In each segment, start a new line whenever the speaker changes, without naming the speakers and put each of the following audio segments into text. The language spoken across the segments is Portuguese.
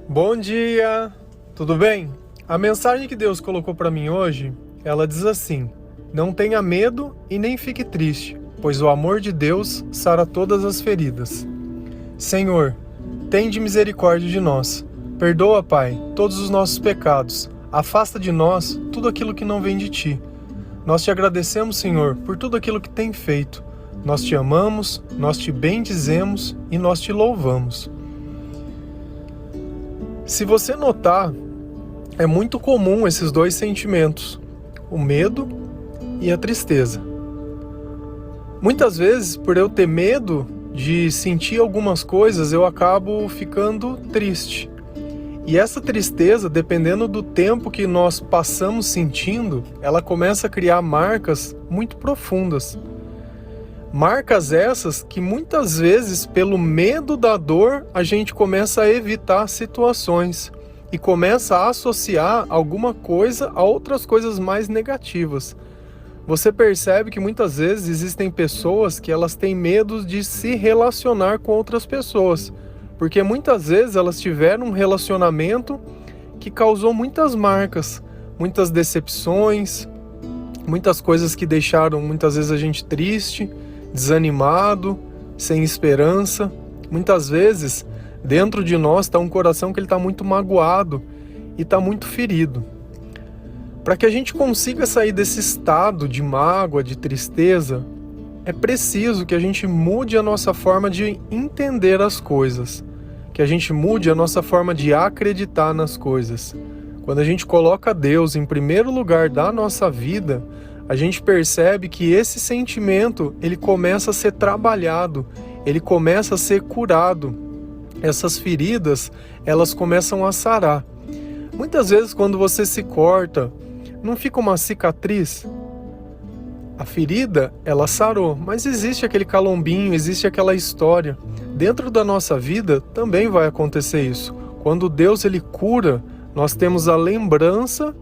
Bom dia! Tudo bem? A mensagem que Deus colocou para mim hoje, ela diz assim: não tenha medo e nem fique triste, pois o amor de Deus sara todas as feridas. Senhor, tende misericórdia de nós. Perdoa, Pai, todos os nossos pecados. Afasta de nós tudo aquilo que não vem de Ti. Nós te agradecemos, Senhor, por tudo aquilo que tem feito. Nós te amamos, nós te bendizemos e nós te louvamos. Se você notar, é muito comum esses dois sentimentos, o medo e a tristeza. Muitas vezes, por eu ter medo de sentir algumas coisas, eu acabo ficando triste. E essa tristeza, dependendo do tempo que nós passamos sentindo, ela começa a criar marcas muito profundas. Marcas essas que muitas vezes, pelo medo da dor, a gente começa a evitar situações e começa a associar alguma coisa a outras coisas mais negativas. Você percebe que muitas vezes existem pessoas que elas têm medo de se relacionar com outras pessoas, porque muitas vezes elas tiveram um relacionamento que causou muitas marcas, muitas decepções, muitas coisas que deixaram muitas vezes a gente triste, desanimado, sem esperança. Muitas vezes, dentro de nós está um coração que ele está muito magoado e está muito ferido. Para que a gente consiga sair desse estado de mágoa, de tristeza, é preciso que a gente mude a nossa forma de entender as coisas, que a gente mude a nossa forma de acreditar nas coisas. Quando a gente coloca Deus em primeiro lugar da nossa vida, a gente percebe que esse sentimento, ele começa a ser trabalhado, ele começa a ser curado. Essas feridas, elas começam a sarar. Muitas vezes quando você se corta, não fica uma cicatriz? A ferida, ela sarou, mas existe aquele calombinho, existe aquela história. Dentro da nossa vida também vai acontecer isso. Quando Deus ele cura, nós temos a lembrança,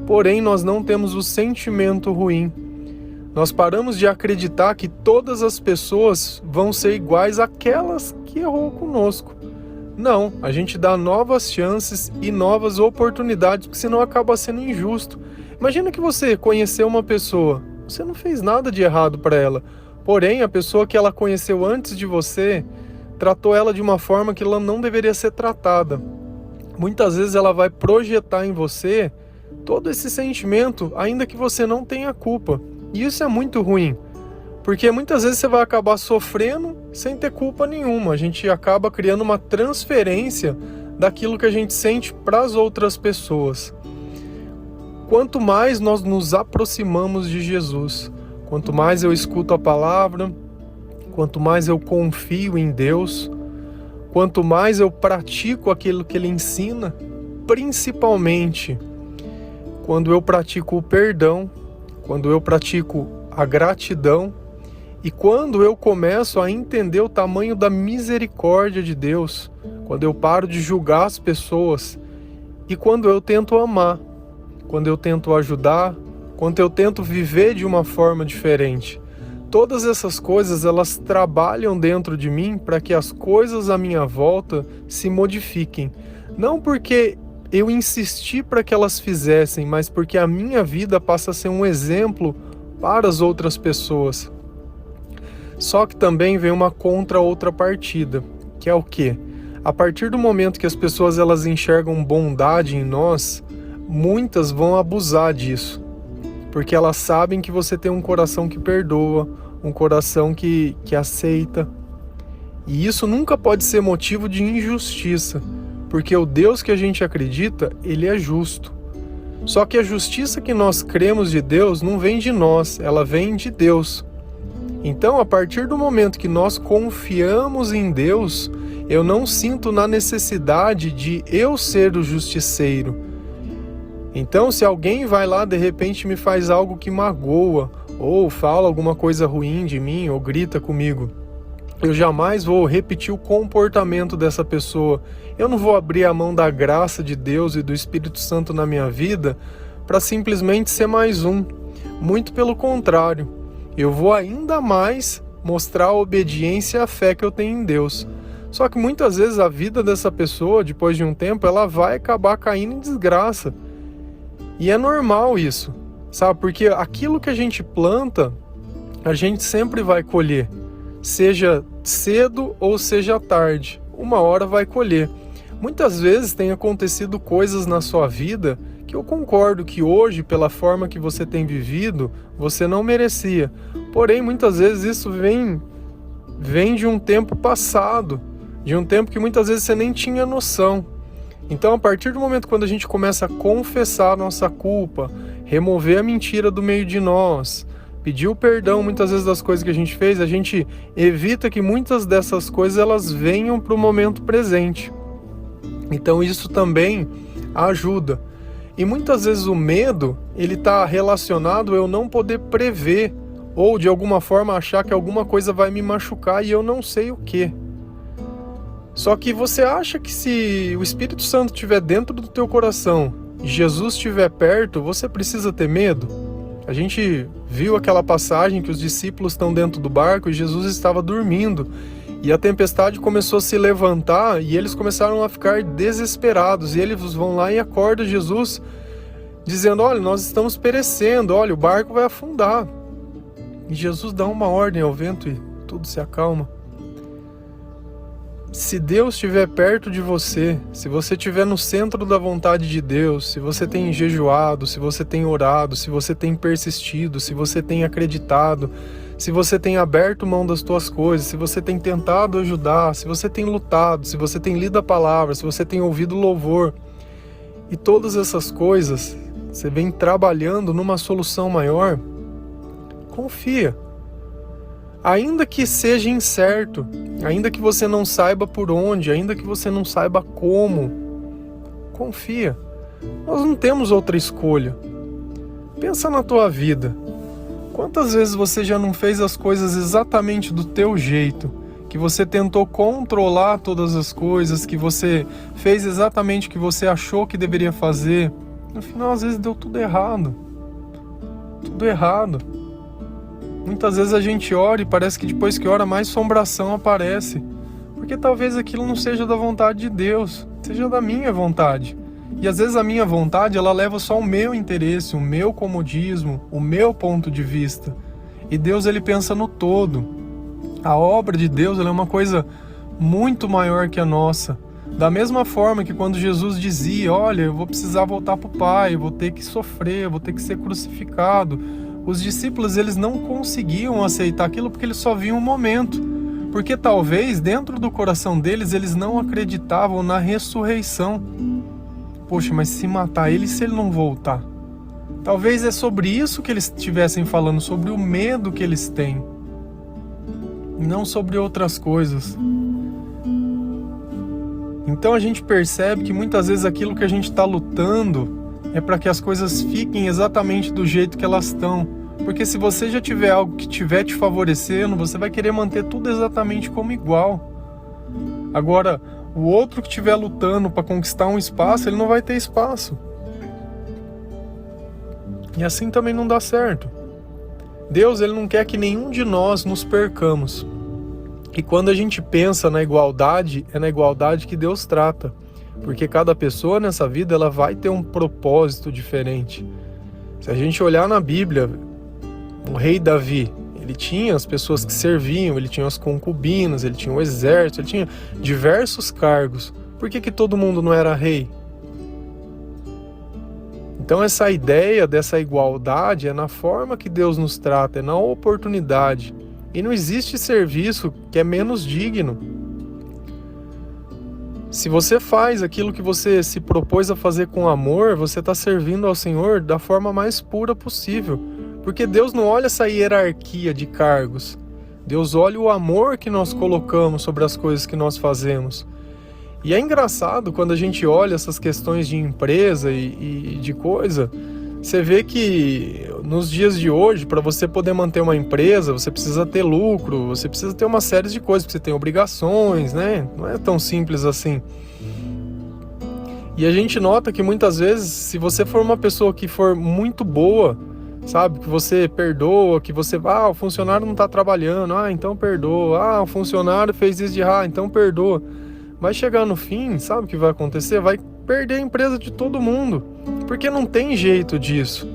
porém nós não temos o sentimento ruim. Nós paramos de acreditar que todas as pessoas vão ser iguais àquelas que errou conosco. Não, a gente dá novas chances e novas oportunidades, porque senão acaba sendo injusto. Imagina que você conheceu uma pessoa, você não fez nada de errado para ela, porém a pessoa que ela conheceu antes de você tratou ela de uma forma que ela não deveria ser tratada. Muitas vezes ela vai projetar em você todo esse sentimento, ainda que você não tenha culpa. E isso é muito ruim, porque muitas vezes você vai acabar sofrendo sem ter culpa nenhuma. A gente acaba criando uma transferência daquilo que a gente sente para as outras pessoas. Quanto mais nós nos aproximamos de Jesus, quanto mais eu escuto a palavra, quanto mais eu confio em Deus, quanto mais eu pratico aquilo que Ele ensina, principalmente quando eu pratico o perdão, quando eu pratico a gratidão e quando eu começo a entender o tamanho da misericórdia de Deus, quando eu paro de julgar as pessoas e quando eu tento amar, quando eu tento ajudar, quando eu tento viver de uma forma diferente. Todas essas coisas, elas trabalham dentro de mim para que as coisas à minha volta se modifiquem. Não porque eu insisti para que elas fizessem, mas porque a minha vida passa a ser um exemplo para as outras pessoas. Só que também vem uma outra partida, que é o quê? A partir do momento que as pessoas elas enxergam bondade em nós, muitas vão abusar disso, porque elas sabem que você tem um coração que perdoa, um coração que aceita. E isso nunca pode ser motivo de injustiça, porque o Deus que a gente acredita, Ele é justo. Só que a justiça que nós cremos de Deus não vem de nós, ela vem de Deus. Então, a partir do momento que nós confiamos em Deus, eu não sinto na necessidade de eu ser o justiceiro. Então, se alguém vai lá, de repente me faz algo que magoa, ou fala alguma coisa ruim de mim, ou grita comigo, eu jamais vou repetir o comportamento dessa pessoa. Eu não vou abrir a mão da graça de Deus e do Espírito Santo na minha vida para simplesmente ser mais um. Muito pelo contrário, eu vou ainda mais mostrar a obediência e a fé que eu tenho em Deus. Só que muitas vezes a vida dessa pessoa, depois de um tempo, ela vai acabar caindo em desgraça. E é normal isso, sabe? Porque aquilo que a gente planta, a gente sempre vai colher. Seja cedo ou seja tarde, uma hora vai colher. Muitas vezes tem acontecido coisas na sua vida que eu concordo que hoje, pela forma que você tem vivido, você não merecia. Porém, muitas vezes isso vem de um tempo passado, de um tempo que muitas vezes você nem tinha noção. Então, a partir do momento quando a gente começa a confessar a nossa culpa, remover a mentira do meio de nós, pedir o perdão muitas vezes das coisas que a gente fez, a gente evita que muitas dessas coisas elas venham para o momento presente. Então isso também ajuda. E muitas vezes o medo, ele está relacionado a eu não poder prever, ou de alguma forma achar que alguma coisa vai me machucar e eu não sei o que. Só que você acha que se o Espírito Santo estiver dentro do teu coração e Jesus estiver perto, você precisa ter medo? A gente viu aquela passagem que os discípulos estão dentro do barco e Jesus estava dormindo. E a tempestade começou a se levantar e eles começaram a ficar desesperados. E eles vão lá e acordam Jesus, dizendo, olha, nós estamos perecendo, olha, o barco vai afundar. E Jesus dá uma ordem ao vento e tudo se acalma. Se Deus estiver perto de você, se você estiver no centro da vontade de Deus, se você tem jejuado, se você tem orado, se você tem persistido, se você tem acreditado, se você tem aberto mão das tuas coisas, se você tem tentado ajudar, se você tem lutado, se você tem lido a palavra, se você tem ouvido louvor, e todas essas coisas, você vem trabalhando numa solução maior, confia. Ainda que seja incerto, ainda que você não saiba por onde, ainda que você não saiba como, confia. Nós não temos outra escolha. Pensa na tua vida. Quantas vezes você já não fez as coisas exatamente do teu jeito? Que você tentou controlar todas as coisas, que você fez exatamente o que você achou que deveria fazer. No final, às vezes, deu tudo errado. Tudo errado. Muitas vezes a gente ora e parece que depois que ora mais assombração aparece. Porque talvez aquilo não seja da vontade de Deus, seja da minha vontade. E às vezes a minha vontade, ela leva só o meu interesse, o meu comodismo, o meu ponto de vista. E Deus, ele pensa no todo. A obra de Deus, ela é uma coisa muito maior que a nossa. Da mesma forma que quando Jesus dizia, olha, eu vou precisar voltar para o Pai, eu vou ter que sofrer, eu vou ter que ser crucificado. Os discípulos, eles não conseguiam aceitar aquilo porque eles só viam um momento. Porque talvez dentro do coração deles, eles não acreditavam na ressurreição. Poxa, mas se matar ele, se ele não voltar? Talvez é sobre isso que eles estivessem falando, sobre o medo que eles têm. Não sobre outras coisas. Então a gente percebe que muitas vezes aquilo que a gente está lutando é para que as coisas fiquem exatamente do jeito que elas estão. Porque se você já tiver algo que estiver te favorecendo, você vai querer manter tudo exatamente como igual. Agora, o outro que estiver lutando para conquistar um espaço, ele não vai ter espaço. E assim também não dá certo. Deus, ele não quer que nenhum de nós nos percamos. E quando a gente pensa na igualdade, é na igualdade que Deus trata. Porque cada pessoa nessa vida, ela vai ter um propósito diferente. Se a gente olhar na Bíblia, o rei Davi, ele tinha as pessoas que serviam, ele tinha as concubinas, ele tinha o exército, ele tinha diversos cargos. Por que todo mundo não era rei? Então essa ideia dessa igualdade é na forma que Deus nos trata, é na oportunidade. E não existe serviço que é menos digno. Se você faz aquilo que você se propôs a fazer com amor, você está servindo ao Senhor da forma mais pura possível. Porque Deus não olha essa hierarquia de cargos. Deus olha o amor que nós colocamos sobre as coisas que nós fazemos. E é engraçado quando a gente olha essas questões de empresa e de coisa, você vê que nos dias de hoje, para você poder manter uma empresa, você precisa ter lucro, você precisa ter uma série de coisas, porque você tem obrigações, né? Não é tão simples assim. E a gente nota que muitas vezes, se você for uma pessoa que for muito boa, sabe? Que você perdoa, que você, o funcionário não está trabalhando, então perdoa. O funcionário fez isso de errado, então perdoa. Vai chegar no fim, sabe o que vai acontecer? Vai perder a empresa de todo mundo, porque não tem jeito disso.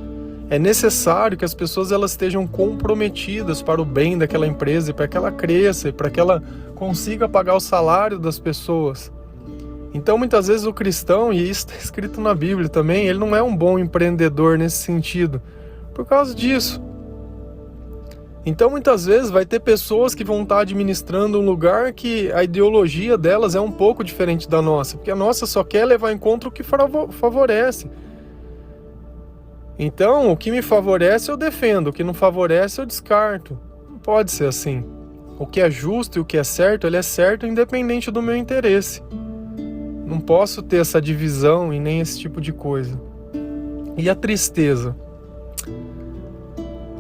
É necessário que as pessoas elas estejam comprometidas para o bem daquela empresa, para que ela cresça, para que ela consiga pagar o salário das pessoas. Então, muitas vezes o cristão, e isso está escrito na Bíblia também, ele não é um bom empreendedor nesse sentido, por causa disso. Então, muitas vezes vai ter pessoas que vão estar administrando um lugar que a ideologia delas é um pouco diferente da nossa, porque a nossa só quer levar em conta o que favorece. Então, o que me favorece eu defendo, o que não favorece eu descarto. Não pode ser assim. O que é justo e o que é certo, ele é certo independente do meu interesse. Não posso ter essa divisão e nem esse tipo de coisa. E a tristeza?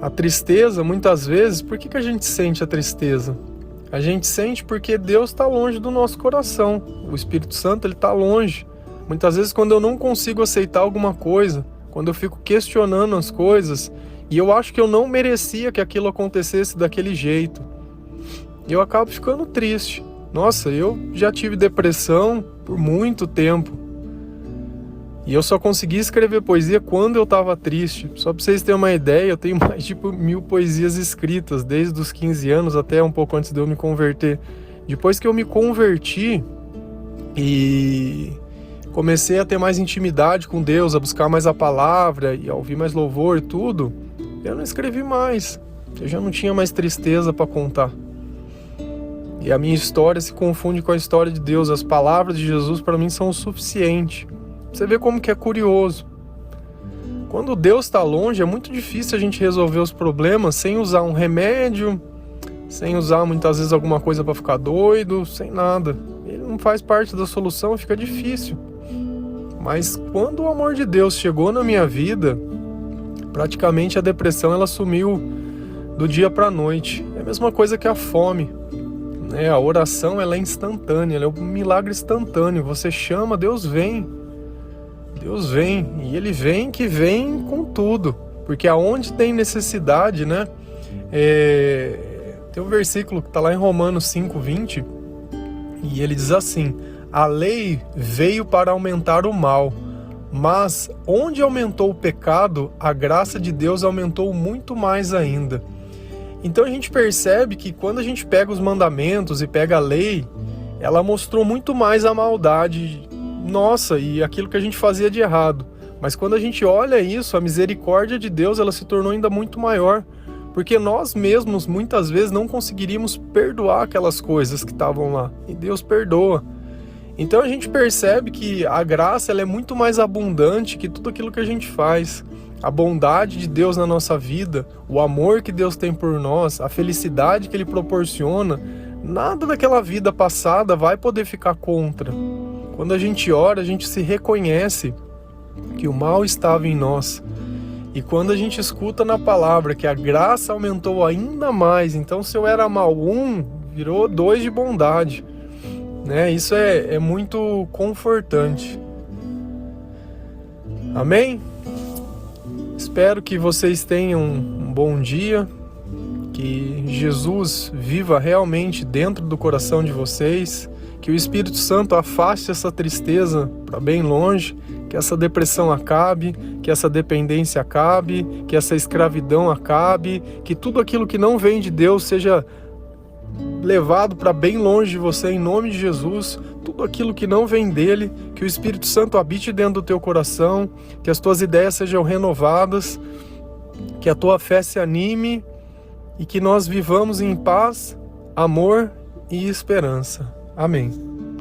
A tristeza, muitas vezes, por que a gente sente a tristeza? A gente sente porque Deus está longe do nosso coração. O Espírito Santo, ele está longe. Muitas vezes, quando eu não consigo aceitar alguma coisa, quando eu fico questionando as coisas, e eu acho que eu não merecia que aquilo acontecesse daquele jeito, eu acabo ficando triste. Nossa, eu já tive depressão por muito tempo. E eu só consegui escrever poesia quando eu estava triste. Só para vocês terem uma ideia, eu tenho mais de 1000 poesias escritas, desde os 15 anos até um pouco antes de eu me converter. Depois que eu me converti e comecei a ter mais intimidade com Deus, a buscar mais a palavra e a ouvir mais louvor e tudo, eu não escrevi mais. Eu já não tinha mais tristeza para contar. E a minha história se confunde com a história de Deus. As palavras de Jesus para mim são o suficiente. Você vê como que é curioso. Quando Deus está longe, é muito difícil a gente resolver os problemas sem usar um remédio, sem usar muitas vezes alguma coisa para ficar doido, sem nada. Ele não faz parte da solução, fica difícil. Mas quando o amor de Deus chegou na minha vida, praticamente a depressão ela sumiu do dia para a noite. É a mesma coisa que a fome. A oração ela é instantânea, ela é um milagre instantâneo. Você chama, Deus vem. Deus vem, e Ele vem que vem com tudo. Porque aonde tem necessidade, tem um versículo que está lá em Romanos 5:20, e ele diz assim: a lei veio para aumentar o mal, mas onde aumentou o pecado, a graça de Deus aumentou muito mais ainda. Então a gente percebe que quando a gente pega os mandamentos e pega a lei, ela mostrou muito mais a maldade nossa e aquilo que a gente fazia de errado. Mas quando a gente olha isso, a misericórdia de Deus ela se tornou ainda muito maior, porque nós mesmos muitas vezes não conseguiríamos perdoar aquelas coisas que estavam lá, e Deus perdoa. Então a gente percebe que a graça ela é muito mais abundante que tudo aquilo que a gente faz. A bondade de Deus na nossa vida, o amor que Deus tem por nós, a felicidade que Ele proporciona, nada daquela vida passada vai poder ficar contra. Quando a gente ora, a gente se reconhece que o mal estava em nós. E quando a gente escuta na palavra que a graça aumentou ainda mais, então se eu era mal 1, virou 2 de bondade. Isso é muito confortante. Amém? Espero que vocês tenham um bom dia, que Jesus viva realmente dentro do coração de vocês, que o Espírito Santo afaste essa tristeza para bem longe, que essa depressão acabe, que essa dependência acabe, que essa escravidão acabe, que tudo aquilo que não vem de Deus seja levado para bem longe de você em nome de Jesus. Tudo aquilo que não vem dele, que o Espírito Santo habite dentro do teu coração, que as tuas ideias sejam renovadas, que a tua fé se anime e que nós vivamos em paz, amor e esperança. Amém.